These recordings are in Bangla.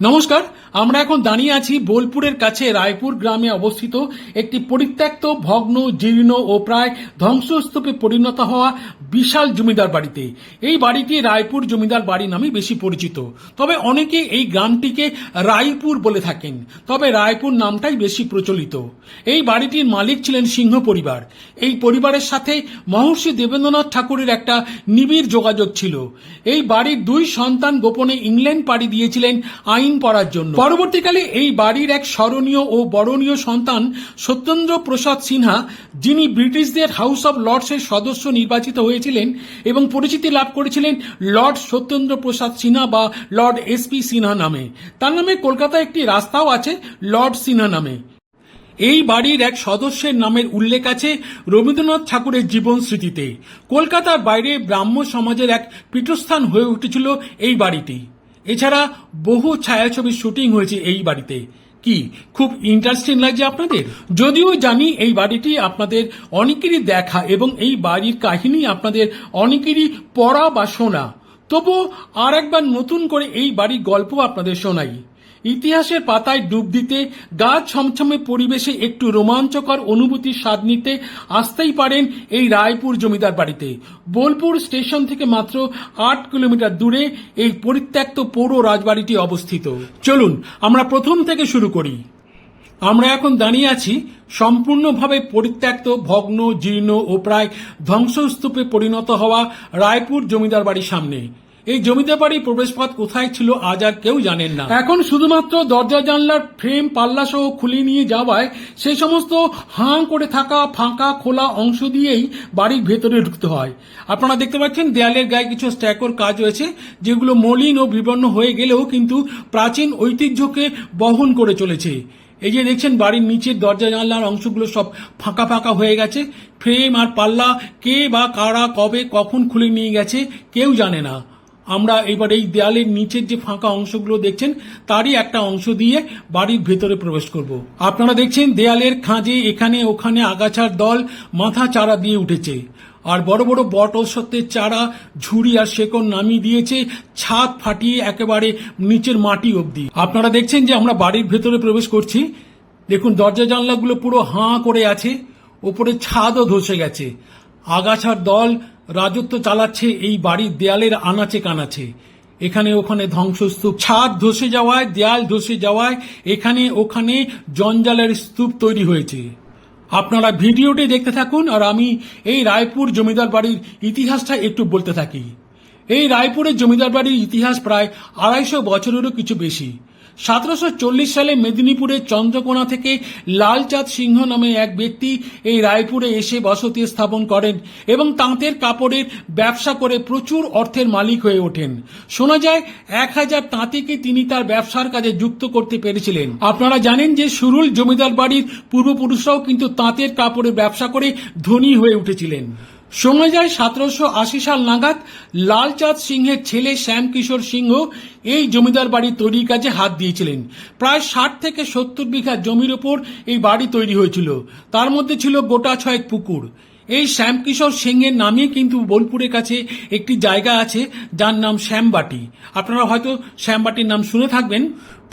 নমস্কার। আমরা এখন দাঁড়িয়ে আছি বোলপুরের কাছে রায়পুর গ্রামে অবস্থিত একটি পরিত্যক্ত, ভগ্ন, জীর্ণ ও প্রায় ধ্বংসস্তূপে পরিণত হওয়া বিশাল জমিদার বাড়িতে। এই বাড়িটি রায়পুর জমিদার বাড়ি নামে বেশি পরিচিত, তবে অনেকে এই গ্রামটিকে রায়পুর বলে থাকেন, তবে রায়পুর নামটাই বেশি প্রচলিত। এই বাড়িটির মালিক ছিলেন সিংহ পরিবার। এই পরিবারের সাথে মহর্ষি দেবেন্দ্রনাথ ঠাকুরের একটা নিবিড় যোগাযোগ ছিল। এই বাড়ির দুই সন্তান গোপনে ইংল্যান্ড পাড়ি দিয়েছিলেন আইন পড়ার জন্য। পরবর্তীকালে এই বাড়ির এক স্মরণীয় ও বরণীয় সন্তান সত্যেন্দ্র প্রসাদ সিনহা, যিনি ব্রিটিশদের হাউস অব লর্ডসের সদস্য নির্বাচিত হয়েছিলেন এবং পরিচিতি লাভ করেছিলেন লর্ড সত্যেন্দ্র প্রসাদ সিনহা বা লর্ড এসপি সিনহা নামে। তার নামে কলকাতায় একটি রাস্তাও আছে লর্ড সিনহা নামে। এই বাড়ির এক সদস্যের নামের উল্লেখ আছে রবীন্দ্রনাথ ঠাকুরের জীবন স্মৃতিতে। কলকাতার বাইরে ব্রাহ্ম সমাজের এক পীঠস্থান হয়ে উঠেছিল এই বাড়িটি। এছাড়া বহু ছায়াছবির শুটিং হয়েছে এই বাড়িতে। কি খুব ইন্টারেস্টিং লাগছে আপনাদের? যদিও জানি এই বাড়িটি আপনাদের অনেকেরই দেখা এবং এই বাড়ির কাহিনী আপনাদের অনেকেরই পড়া বা শোনা, তবুও আর একবার নতুন করে এই বাড়ির গল্প আপনাদের শোনাই। ইতিহাসের পাতায় ডুব দিতে, গা ছমছমে পরিবেশে একটু রোমাঞ্চকর অনুভূতির স্বাদ নিতে আসতেই পারেন এই রায়পুর জমিদার বাড়িতে। বোলপুর স্টেশন থেকে মাত্র 8 কিলোমিটার দূরে এই পরিত্যক্ত পৌর রাজবাড়িটি অবস্থিত। চলুন আমরা প্রথম থেকে শুরু করি। আমরা এখন দাঁড়িয়ে আছি সম্পূর্ণভাবে পরিত্যক্ত, ভগ্ন, জীর্ণ ও প্রায় ধ্বংসস্তূপে পরিণত হওয়া রায়পুর জমিদার বাড়ির সামনে। এই জমিদার বাড়ির প্রবেশপথ কোথায় ছিল আজ আর কেউ জানেন না। এখন শুধুমাত্র দরজা জানলার ফ্রেম পাল্লা সহ খুলে নিয়ে যাওয়ায় সেই সমস্ত হাঁ করে থাকা ফাঁকা খোলা অংশ দিয়েই বাড়ির ভেতরে ঢুকতে হয়। আপনারা দেখতে পাচ্ছেন দেয়ালের গায়ে কিছু স্ট্যাকোর কাজ হয়েছে, যেগুলো মলিন ও বিবর্ণ হয়ে গেলেও কিন্তু প্রাচীন ঐতিহ্যকে বহন করে চলেছে। এই যে দেখছেন বাড়ির নিচের দরজা জানলার অংশগুলো সব ফাঁকা ফাঁকা হয়ে গেছে। ফ্রেম আর পাল্লা কে বা কারা কবে কখন খুলে নিয়ে গেছে কেউ জানে না। আমরা এবার এই দেয়ালের নিচের যে ফাঁকা অংশগুলো দেখছেন তারই একটা অংশ দিয়ে বাড়ির ভেতরে প্রবেশ করব। আপনারা দেখছেন দেয়ালের খাঁজে এখানে ওখানে আগাছার দল মাথা চারা দিয়ে উঠেছে, আর বড় বড় বট ঔষধের চারা, ঝুড়ি আর শেকড় নামিয়ে দিয়েছে ছাদ ফাটিয়ে একেবারে নিচের মাটি অবধি। আপনারা দেখছেন যে আমরা বাড়ির ভেতরে প্রবেশ করছি। দেখুন দরজা জানলাগুলো পুরো হাঁ করে আছে, ওপরে ছাদও ধসে গেছে। আগাছার দল রাজত্ব চালাচ্ছে এই বাড়ির দেয়ালের আনাচে কানাচে। এখানে ওখানে ধ্বংসস্তূপ, ছাদ ধসে যাওয়ায়, দেয়াল ধসে যাওয়ায় এখানে ওখানে জঞ্জালের স্তূপ তৈরি হয়েছে। আপনারা ভিডিওটি দেখতে থাকুন আর আমি এই রায়পুর জমিদার বাড়ির ইতিহাসটা একটু বলতে থাকি। এই রায়পুরের জমিদার বাড়ির ইতিহাস প্রায় 250 বছরেরও কিছু বেশি। 1740 সালে মেদিনীপুরের চন্দ্রকোনা থেকে লালচাঁদ সিংহ নামে এক ব্যক্তি এই রায়পুরে এসে বসতি স্থাপন করেন এবং তাঁতের কাপড়ের ব্যবসা করে প্রচুর অর্থের মালিক হয়ে ওঠেন। শোনা যায় 1000 তাঁতিকে তিনি তার ব্যবসার কাজে যুক্ত করতে পেরেছিলেন। আপনারা জানেন যে সুরুল জমিদার বাড়ির পূর্বপুরুষরাও কিন্তু তাঁতের কাপড়ের ব্যবসা করে ধনী হয়ে উঠেছিলেন। শোনা যায় 1780 সাল নাগাদ লালচাঁদ সিংহের ছেলে শ্যামকিশোর সিংহ এই জমিদার বাড়ি তৈরির কাজে হাত দিয়েছিলেন। প্রায় 60 থেকে 70 বিঘা জমির ওপর এই বাড়ি তৈরি হয়েছিল। তার মধ্যে ছিল গোটা 6 পুকুর। এই শ্যামকিশোর সিংহের নামে কিন্তু বোলপুরের কাছে একটি জায়গা আছে যার নাম শ্যামবাটি। আপনারা হয়তো শ্যামবাটির নাম শুনে থাকবেন।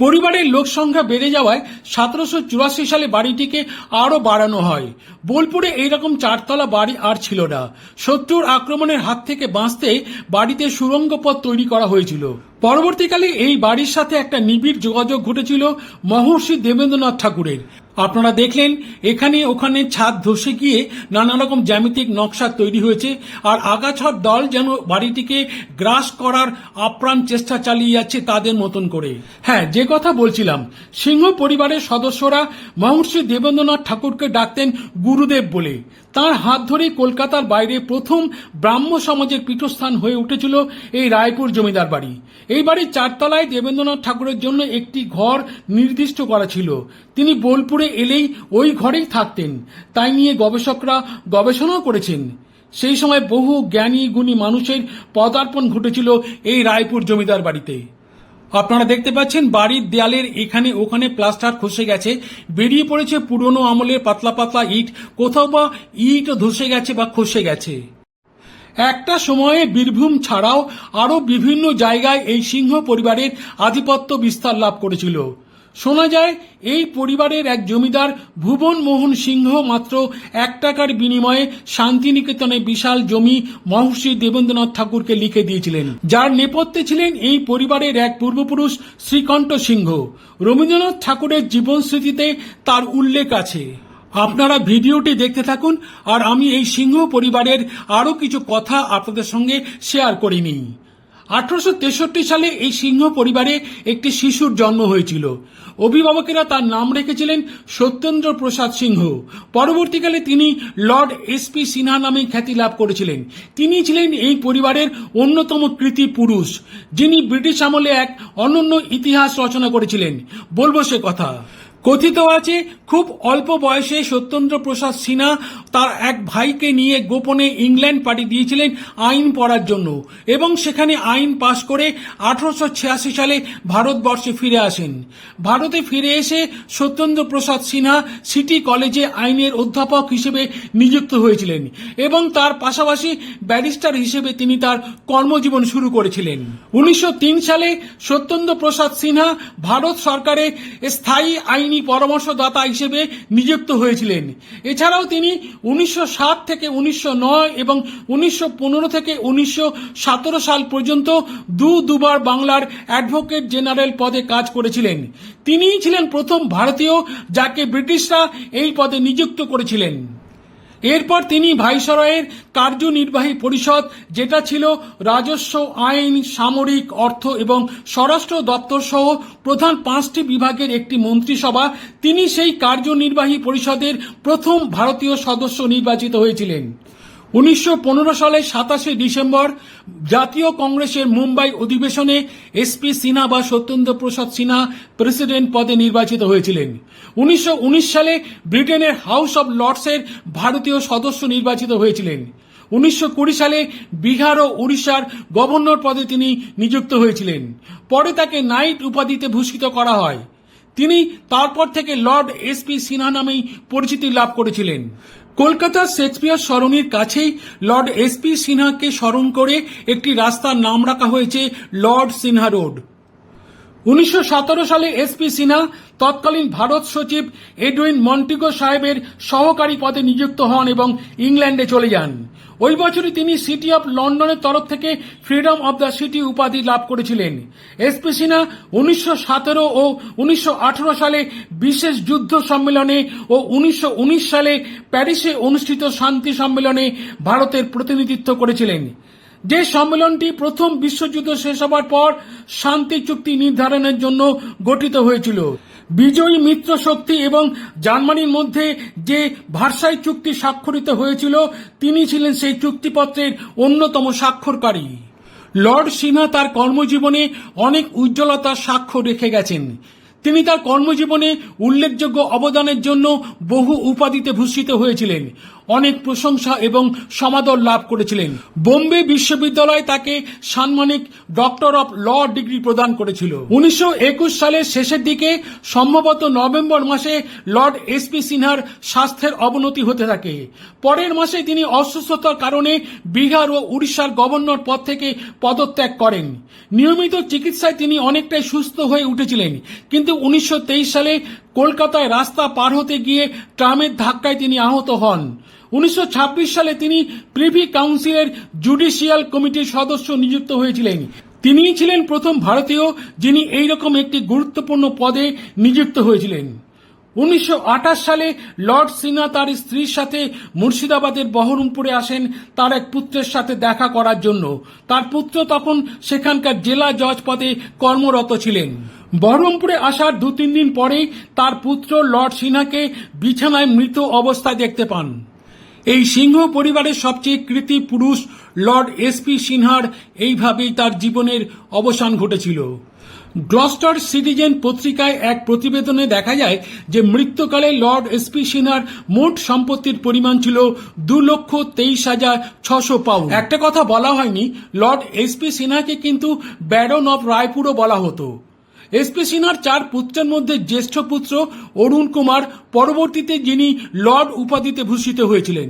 পরিবারের লোক সংখ্যা বেড়ে যাওয়ায় 1784 সালে বাড়িটিকে আরো বাড়ানো হয়। বোলপুরে এইরকম 4তলা বাড়ি আর ছিল না। শত্রুর আক্রমণের হাত থেকে বাঁচতে বাড়িতে সুড়ঙ্গ পথ তৈরি করা হয়েছিল। পরবর্তীকালে এই বাড়ির সাথে একটা নিবিড় যোগাযোগ ঘটেছিল মহর্ষি দেবেন্দ্রনাথ ঠাকুরের। আপনারা দেখলেন এখানে ওখানে ছাদ ধসে গিয়ে নানা রকম জ্যামিতিক নকশা তৈরি হয়েছে, আর আগাছার দল যেন বাড়িটিকে গ্রাস করার আপ্রাণ চেষ্টা চালিয়ে যাচ্ছে তাদের মতন করে। হ্যাঁ, যে কথা বলছিলাম, সিংহ পরিবারের সদস্যরা মহর্ষি দেবেন্দ্রনাথ ঠাকুরকে ডাকতেন গুরুদেব বলে। তার হাত ধরে কলকাতার বাইরে প্রথম ব্রাহ্ম সমাজের পীঠস্থান হয়ে উঠেছিল এই রায়পুর জমিদার বাড়ি। এই বাড়ির 4তলায় দেবেন্দ্রনাথ ঠাকুরের জন্য একটি ঘর নির্দিষ্ট করা ছিল। তিনি বোলপুরে এলেই ওই ঘরেই থাকতেন। তাই নিয়ে গবেষকরা গবেষণাও করেছেন। সেই সময় বহু জ্ঞানী গুণী মানুষের পদার্পণ ঘটেছিল এই রায়পুর জমিদার বাড়িতে। আপনারা দেখতে পাচ্ছেন বাড়ির দেয়ালের এখানে ওখানে প্লাস্টার খসে গেছে, বেরিয়ে পড়েছে পুরনো আমলের পাতলা পাতলা ইট, কোথাও বা ইট ধসে গেছে বা খসে গেছে। একটা সময়ে বীরভূম ছাড়াও আরও বিভিন্ন জায়গায় এই সিংহ পরিবারের আধিপত্য বিস্তার লাভ করেছিল। শোনা যায় এই পরিবারের এক জমিদার ভুবন মোহন সিংহ মাত্র 1 টাকার বিনিময়ে শান্তিনিকেতনে বিশাল জমি মহর্ষি দেবেন্দ্রনাথ ঠাকুরকে লিখে দিয়েছিলেন, যার নেপথ্যে ছিলেন এই পরিবারের এক পূর্বপুরুষ শ্রীকণ্ঠ সিংহ। রবীন্দ্রনাথ ঠাকুরের জীবন স্মৃতিতে তার উল্লেখ আছে। আপনারা ভিডিওটি দেখতে থাকুন, আর আমি এই সিংহ পরিবারের আরও কিছু কথা আপনাদের সঙ্গে শেয়ার করে নিই। 1863 সালে এই সিংহ পরিবারে একটি শিশুর জন্ম হয়েছিল। অভিভাবকেরা তার নাম রেখেছিলেন সত্যেন্দ্র প্রসাদ সিংহ। পরবর্তীকালে তিনি লর্ড এসপি সিনহা নামে খ্যাতি লাভ করেছিলেন। তিনি ছিলেন এই পরিবারের অন্যতম কৃতি পুরুষ, যিনি ব্রিটিশ আমলে এক অনন্য ইতিহাস রচনা করেছিলেন। বলবো সে কথা। কথিত আছে খুব অল্প বয়সে সত্যেন্দ্র প্রসাদ সিনহা তার এক ভাইকে নিয়ে গোপনে ইংল্যান্ড পাঠিয়ে দিয়েছিলেন আইন পড়ার জন্য, এবং সেখানে আইন পাশ করে 1886 সালে ভারতবর্ষে ফিরে আসেন। ভারতে ফিরে এসে সত্যেন্দ্র প্রসাদ সিনহা সিটি কলেজে আইনের অধ্যাপক হিসেবে নিযুক্ত হয়েছিলেন, এবং তার পাশাপাশি ব্যারিস্টার হিসেবে তিনি তার কর্মজীবন শুরু করেছিলেন। 1903 সালে সত্যেন্দ্র প্রসাদ সিনহা ভারত সরকারের স্থায়ী আইনি পরামর্শদাতা হিসেবে নিযুক্ত হয়েছিলেন। এছাড়াও তিনি 1907 থেকে 1909 এবং 1915 থেকে 1917 সাল পর্যন্ত দুবার বাংলার অ্যাডভোকেট জেনারেল পদে কাজ করেছিলেন। তিনিই ছিলেন প্রথম ভারতীয় যাকে ব্রিটিশরা এই পদে নিযুক্ত করেছিলেন। এরপর তিনি ভাইসরয়ের কার্যনির্বাহী পরিষদ, যেটা ছিল রাজস্ব, আইন, সামরিক, অর্থ এবং স্বরাষ্ট্র দপ্তর সহ প্রধান 5টি বিভাগের একটি মন্ত্রিসভা, তিনি সেই কার্যনির্বাহী পরিষদের প্রথম ভারতীয় সদস্য নির্বাচিত হয়েছিলেন। 1915 সালের 27 ডিসেম্বর জাতীয় কংগ্রেসের মুম্বাই অধিবেশনে এসপি সিনহা বা সত্যেন্দ্র প্রসাদ সিনহা প্রেসিডেন্ট পদে নির্বাচিত হয়েছিলেন। 1919 সালে ব্রিটেনের হাউস অব লর্ডসের ভারতীয় সদস্য নির্বাচিত হয়েছিলেন। 1920 সালে বিহার ও উড়িষ্যার গভর্নর পদে তিনি নিযুক্ত হয়েছিলেন। পরে তাকে নাইট উপাধিতে ভূষিত করা হয়। তিনি তারপর থেকে লর্ড এসপি সিনহা নামেই পরিচিতি লাভ করেছিলেন। কলকাতার শেক্সপিয়ার সরণির কাছেই লর্ড এসপি সিনহাকে স্মরণ করে একটি রাস্তার নাম রাখা হয়েছে লর্ড সিনহা রোড। 1917 সালে এসপি সিনহা তৎকালীন ভারত সচিব এডউইন মন্টিগো সাহেবের সহকারী পদে নিযুক্ত হন এবং ইংল্যান্ডে চলে যান। ওই বছরই তিনি সিটি অফ লন্ডনের তরফ থেকে ফ্রিডম অব দ্য সিটি উপাধি লাভ করেছিলেন। এসপি সিনহা 1917 ও 1918 সালে বিশেষ যুদ্ধ সম্মেলনে ও 1919 সালে প্যারিসে অনুষ্ঠিত শান্তি সম্মেলনে ভারতের প্রতিনিধিত্ব করেছিলেন, যে সম্মেলনটি প্রথম বিশ্বযুদ্ধ শেষ হবার পর শান্তি চুক্তি নির্ধারণের জন্য গঠিত হয়েছিল। বিজয়ী মিত্র শক্তি এবং জার্মানির মধ্যে যে ভার্সাই চুক্তি স্বাক্ষরিত হয়েছিল, তিনি ছিলেন সেই চুক্তিপত্রের অন্যতম স্বাক্ষরকারী। লর্ড সিনহা তার কর্মজীবনে অনেক উজ্জ্বলতার সাক্ষ্য রেখে গেছেন। তিনি তার কর্মজীবনে উল্লেখযোগ্য অবদানের জন্য বহু উপাধিতে ভূষিত হয়েছিলেন, অনেক প্রশংসা এবং সমাদর লাভ করেছিলেন। বোম্বে বিশ্ববিদ্যালয় তাকে সাম্মানিক ডক্টর অব ল ডিগ্রি প্রদান করেছিল। 1921 সালের শেষের দিকে সম্ভবত নভেম্বর মাসে লর্ড এসপি সিনহার স্বাস্থ্যের অবনতি হতে থাকে। পরের মাসে তিনি অসুস্থতার কারণে বিহার ও উড়িষ্যার গভর্নর পদ থেকে পদত্যাগ করেন। নিয়মিত চিকিৎসায় তিনি অনেকটাই সুস্থ হয়ে উঠেছিলেন, কিন্তু 1923 সালে কলকাতায় রাস্তা পার হতে গিয়ে ট্রামের ধাক্কায় তিনি আহত হন। 1926 সালে তিনি প্রিভি কাউন্সিলের জুডিশিয়াল কমিটির সদস্য নিযুক্ত হয়েছিলেন। তিনিই ছিলেন প্রথম ভারতীয় যিনি এইরকম একটি গুরুত্বপূর্ণ পদে নিযুক্ত হয়েছিলেন। 1928 সালে লর্ড সিনহা তার স্ত্রীর সাথে মুর্শিদাবাদের বহরমপুরে আসেন তার এক পুত্রের সাথে দেখা করার জন্য। তার পুত্র তখন সেখানকার জেলা জজ পদে কর্মরত ছিলেন। বহরমপুরে আসার 2-3 দিন পরেই তার পুত্র লর্ড সিনহাকে বিছানায় মৃত অবস্থায় দেখতে পান। এই সিংহ পরিবারের সবচেয়ে কৃতি পুরুষ লর্ড এসপি সিনহার এইভাবেই তার জীবনের অবসান ঘটেছিল। গ্লস্টার সিটিজেন পত্রিকায় এক প্রতিবেদনে দেখা যায় যে মৃত্যুকালে লর্ড এসপি সিনহার মোট সম্পত্তির পরিমাণ ছিল 2,23,600 পাউন্ড। একটা কথা বলা হয়নি, লর্ড এসপি সিনহাকে কিন্তু ব্যারন অফ রায়পুরও বলা হতো। এসপি সিনহার 4 পুত্রের মধ্যে জ্যেষ্ঠ পুত্র অরুণ কুমার পরবর্তীতে যিনি লর্ড উপাধিতে ভূষিত হয়েছিলেন।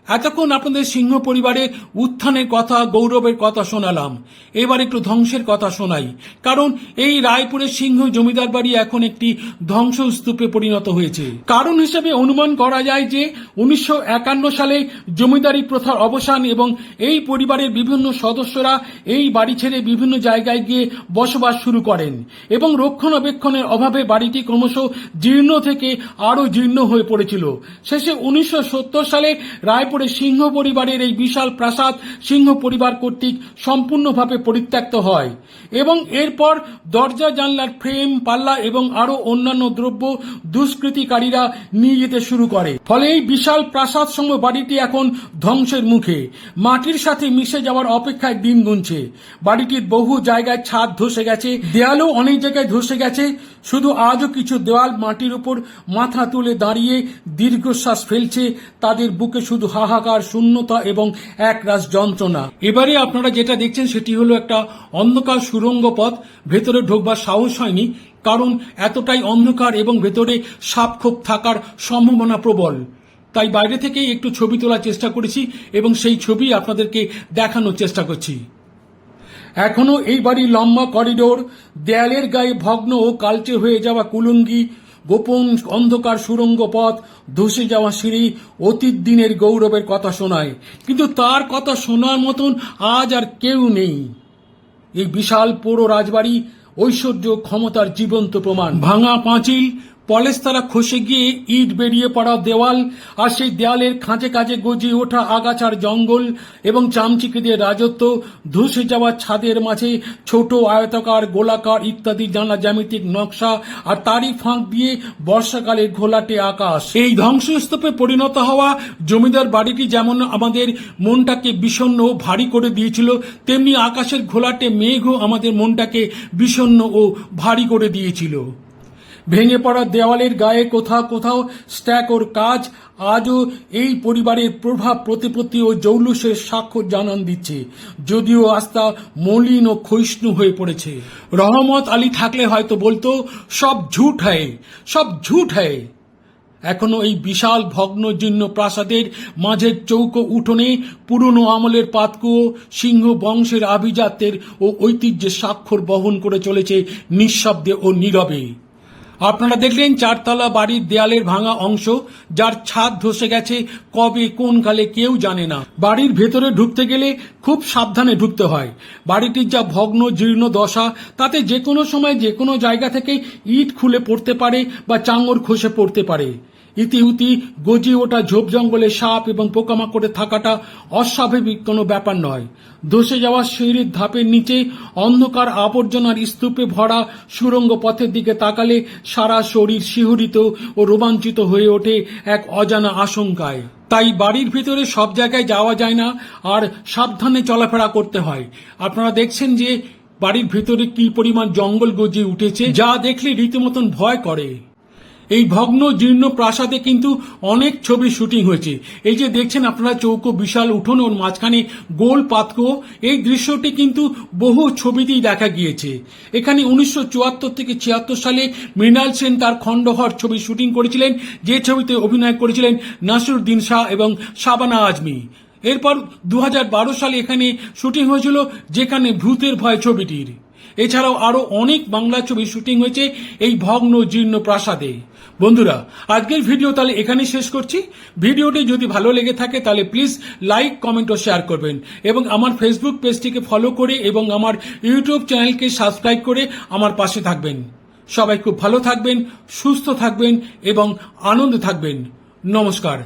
এতক্ষণ আপনাদের সিংহ পরিবারের উত্থানের কথা, গৌরবের কথা শোনালাম। এবার একটু ধ্বংসের কথা শোনাই। কারণ এই রায়পুরের সিংহ জমিদার বাড়ি এখন একটি ধ্বংসস্তূপে পরিণত হয়েছে। কারণ হিসেবে অনুমান করা যায় যে 1951 সালে জমিদারি প্রথার অবসান এবং এই পরিবারের বিভিন্ন সদস্যরা এই বাড়ি ছেড়ে বিভিন্ন জায়গায় গিয়ে বসবাস শুরু করেন এবং রক্ষণাবেক্ষণের অভাবে বাড়িটি ক্রমশ জীর্ণ থেকে আরো জীর্ণ হয়ে পড়েছিল। শেষে 1970 সালে রায়পুরের সিংহ পরিবারের এই বিশাল প্রাসাদ সিংহ পরিবার কর্তৃক সম্পূর্ণভাবে পরিত্যক্ত হয় এবং এরপর দরজা জানলার ফ্রেম, পাল্লা এবং আরো অন্যান্য দ্রব্য দুষ্কৃতিকারীরা নিয়ে যেতে শুরু করে। ফলে এই বিশাল প্রাসাদ সম বাড়িটি এখন ধ্বংসের মুখে, মাটির সাথে মিশে যাওয়ার অপেক্ষায় দিন গুনছে। বাড়িটির বহু জায়গায় ছাদ ধসে গেছে, দেয়ালও অনেক জায়গায় ধসে গেছে। শুধু আজও কিছু দেওয়াল মাটির উপর মাথা তুলে দাঁড়িয়ে দীর্ঘশ্বাস ফেলছে। তাদের বুকে শুধু হাহাকার, শূন্যতা এবং একরাশ যন্ত্রণা। এবারে আপনারা যেটা দেখছেন সেটি হলো একটা অন্ধকার সুড়ঙ্গ পথ। ভেতরে ঢোকবার সাহস হয়নি, কারণ এতটাই অন্ধকার এবং ভেতরে সাপখোপ থাকার সম্ভাবনা প্রবল। তাই বাইরে থেকেই একটু ছবি তোলার চেষ্টা করেছি এবং সেই ছবি আপনাদেরকে দেখানোর চেষ্টা করছি। এখনো এই বাড়ির লম্বা করিডোর, দেয়ালের গায়ে ভগ্ন ও কালচে হয়ে যাওয়া কুলুঙ্গি, গোপন অন্ধকার সুড়ঙ্গ পথ, ধসে যাওয়া সিঁড়ি অতীত দিনের গৌরবের কথা শোনায়। কিন্তু তার কথা শোনার মতন আজ আর কেউ নেই। এই বিশাল পুরো রাজবাড়ি ঐশ্বর্য, ক্ষমতার জীবন্ত প্রমাণ। ভাঙা পাঁচিল, পলেস্তারা খসে গিয়ে ইট বেরিয়ে পড়া দেওয়াল, আর সেই দেওয়ালের খাঁচে কাজে গজিয়ে ওঠা আগাছার জঙ্গল এবং চামচিকেদের রাজত্ব, ধসে যাওয়া ছাদের মাঝে ছোট আয়তাকার, গোলাকার ইত্যাদি জানা জ্যামিতিক নকশা, আর তারই ফাঁক দিয়ে বর্ষাকালের ঘোলাটে আকাশ। এই ধ্বংসস্তূপে পরিণত হওয়া জমিদার বাড়িটি যেমন আমাদের মনটাকে বিষণ্ণ ও ভারী করে দিয়েছিল, তেমনি আকাশের ঘোলাটে মেঘও আমাদের মনটাকে বিষণ্ণ ও ভারী করে দিয়েছিল। ভেঙে পড়া দেওয়ালের গায়ে কোথাও কোথাও স্ট্যাকোর কাজ আজও এই পরিবারের প্রভাব, প্রতিপত্তি ও জৌলুসের স্বাক্ষর জানান দিচ্ছে, যদিও আস্থা মলিন ও ক্ষয়িষ্ণু হয়ে পড়েছে। রহমত আলী থাকলে হয়তো বলতো, সব ঝুট হ্যায়, সব ঝুট হ্যায়। এখনো এই বিশাল ভগ্ন জীর্ণ প্রাসাদের মাঝের চৌকো উঠোনে পুরনো আমলের পাতকুয়ো সিংহ বংশের আভিজাত্যের ও ঐতিহ্যের স্বাক্ষর বহন করে চলেছে নিঃশব্দে ও নীরবে। আপনারা দেখলেন চারতলা বাড়ির দেয়ালের ভাঙা অংশ, যার ছাদ ধসে গেছে কবে কোন কালে কেউ জানে না। বাড়ির ভেতরে ঢুকতে গেলে খুব সাবধানে ঢুকতে হয়। বাড়িটির যা ভগ্ন জীর্ণ দশা, তাতে যে কোনো সময় যে কোনো জায়গা থেকে ইট খুলে পড়তে পারে বা চাঙড় খসে পড়তে পারে। ইতিউতি গজিয়ে ওঠা ঝোপ জঙ্গলে সাপ এবং পোকামাকড়ে থাকাটা অস্বাভাবিক কোনো ব্যাপার নয়। ধসে যাওয়া সিঁড়ির ধাপের নিচে অন্ধকার আবর্জনার স্তূপে ভরা সুড়ঙ্গ পথের দিকে তাকালে সারা শরীর শিহরিত ও রোমাঞ্চিত হয়ে ওঠে এক অজানা আশঙ্কায়। তাই বাড়ির ভিতরে সব জায়গায় যাওয়া যায় না, আর সাবধানে চলাফেরা করতে হয়। আপনারা দেখছেন যে বাড়ির ভিতরে কি পরিমাণ জঙ্গল গজিয়ে উঠেছে, যা দেখলে রীতিমতন ভয় করে। এই ভগ্ন জীর্ণ প্রাসাদে কিন্তু অনেক ছবি শুটিং হয়েছে। এই যে দেখছেন আপনারা চৌকো বিশাল উঠোন ওর মাঝখানে গোল পাতকুয়ো, এই দৃশ্যটি কিন্তু বহু ছবিতেই দেখা গিয়েছে। এখানে 1974 থেকে 76 সালে মৃণাল সেন তার খণ্ডহর ছবি শুটিং করেছিলেন, যে ছবিতে অভিনয় করেছিলেন নাসিরুদ্দিন শাহ এবং শাবানা আজমি। এরপর 2012 সালে এখানে শুটিং হয়েছিল যেখানে ভূতের ভয় ছবিটির। এছাড়াও আরো অনেক বাংলা ছবি শুটিং হয়েছে এই ভগ্ন জীর্ণ প্রাসাদে। বন্ধুরা, আজকের ভিডিও তাহলে এখানেই শেষ করছি। ভিডিওটি যদি ভালো লেগে থাকে তাহলে প্লিজ লাইক, কমেন্ট ও শেয়ার করবেন এবং আমার ফেসবুক পেজটিকে ফলো করে এবং আমার ইউটিউব চ্যানেলকে সাবস্ক্রাইব করে আমার পাশে থাকবেন। সবাই খুব ভালো থাকবেন, সুস্থ থাকবেন এবং আনন্দে থাকবেন। নমস্কার।